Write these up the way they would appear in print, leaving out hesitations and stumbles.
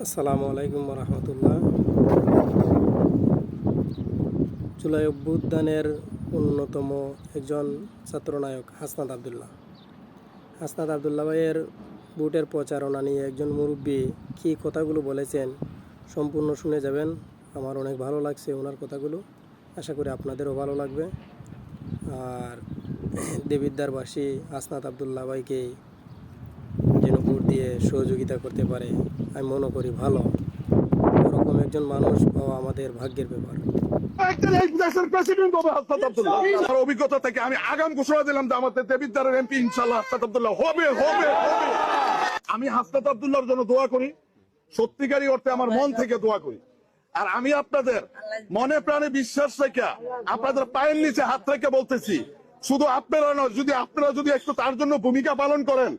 আসসালামু আলাইকুম রহমতুল্লাহ। জুলাই অভ্যুত্থানের অন্যতম একজন ছাত্রনায়ক হাসনাত আবদুল্লাহ ভাইয়ের ভোটের প্রচারণা নিয়ে একজন মুরব্বী কী কথাগুলো বলেছেন সম্পূর্ণ শুনে যাবেন। আমার অনেক ভালো লাগছে ওনার কথাগুলো, আশা করি আপনাদেরও ভালো লাগবে। আর দেবিদ্বারবাসী হাসনাত আবদুল্লাহ ভাইকে যেন ভোট দিয়ে সহযোগিতা করতে পারে, আমি মনে করি ভালো। ওরকম একজন মানুষ পাওয়া আমাদের ভাগ্যের ব্যাপার। আমার অভিজ্ঞতা থেকে আমি আগাম ঘোষণা দিলাম যে আমাদের দেবিদ্বারের এমপি ইনশাল্লাহ হাসনাত আবদুল্লাহ হবে হবে হবে। আমি হাসনাত আবদুল্লাহর জন্য দোয়া করি, সত্যিকারী অর্থে আমার মন থেকে দোয়া করি। আর আমি আপনাদের মনে প্রাণে বিশ্বাস রেখে আপনাদের পায়ের নিচে হাত রেখে বলতেছি, শুধু আপনারা নয়, যদি আপনারা যদি একটু তার জন্য ভূমিকা পালন করেন,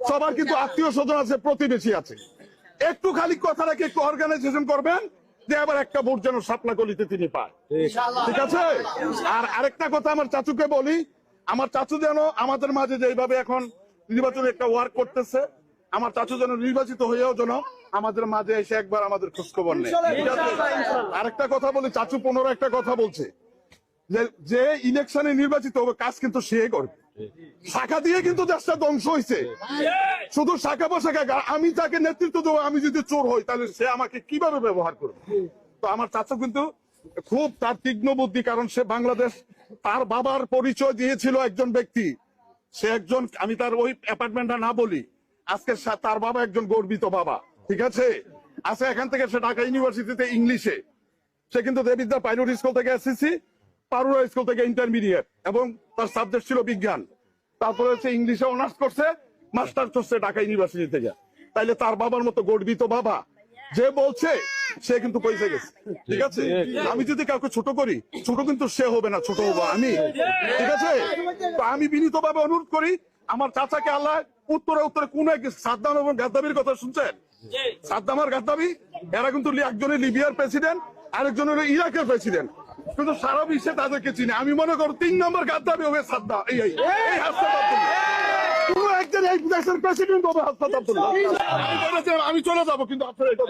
সবার কিন্তু আত্মীয় স্বজন আছে, প্রতিবেশী আছে, একটু খালি কথা রাখে একটু অর্গানাইজেশন করবেন যে আবার একটা ভোট যেন শাপলা গলিতে তিনি পায়, ঠিক আছে? আর আরেকটা কথা আমার চাচুকে বলি, আমার চাচু যেন আমাদের মাঝে যেভাবে এখন নির্বাচনে একটা ওয়ার্ক করতেছে, আমার চাচু যেন নির্বাচিত হয়েও যেন আমাদের মাঝে এসে একবার আমাদের খোঁজখবর নেই। আরেকটা কথা বলি, চাচু 15 একটা কথা বলছে যে ইলেকশনে নির্বাচিত হবে কাজ কিন্তু সে করবে। শাখা দিয়ে কিন্তু দেশটা ধ্বংস হয়েছে, শুধু শাখা পোশাখা। আমি তাকে নেতৃত্ব দেবো, আমি যদি চোর হই তাহলে সে আমাকে কিভাবে ব্যবহার করবে? তো আমার চাচা কিন্তু খুব তার তীক্ষ্ণ বুদ্ধি, কারণ সে বাংলাদেশ, তার বাবার পরিচয় দিয়েছিল একজন ব্যক্তি, সে একজন, আমি তার ওই অ্যাপার্টমেন্টটা না বলি, আজকে তার বাবা একজন গর্বিত বাবা, ঠিক আছে? আজকে এখান থেকে সে ঢাকা ইউনিভার্সিটিতে ইংলিশে, সে কিন্তু দেবিদ্বার পাইলট স্কুল থেকে এসএসসি, পারুরা স্কুল থেকে ইন্টারমিডিয়েট, এবং তার সাবজেক্ট ছিল বিজ্ঞান। তারপরে সে ইংলিশে অনার্স করছে, মাস্টার্স করছে ঢাকা ইউনিভার্সিটি থেকে। তাইলে তার বাবার মতো গর্বিত বাবা যে বলছে, সে কিন্তু পয়সা গেছে, ঠিক আছে? আমি যদি কাউকে ছোট করি, ছোট কিন্তু সে হবে না, ছোট হবো আমি, ঠিক আছে? তো আমি বিনীতভাবে অনুরোধ করি আমার চাচাকে, আল্লাহ উত্তরে উত্তরে কোন এক সাদ্দাম এবং গাদ্দাফির কথা শুনছেন? সাদ্দাম আর গাদ্দাফি এরা কিন্তু একজনের লিবিয়ার প্রেসিডেন্ট, আরেকজন হলো ইরাকের প্রেসিডেন্ট, কিন্তু সারা বিশ্বে তাদেরকে চিনে। আমি মনে করি 3 নম্বর গাদ্দাফি হবে সাদ্দাম, এই হাসনাত আবদুল্লাহ। কোন একজন এই দেশের প্রেসিডেন্ট হবে হাসনাত আবদুল্লাহ। আমি চলে যাবো, কিন্তু আপনারা এটা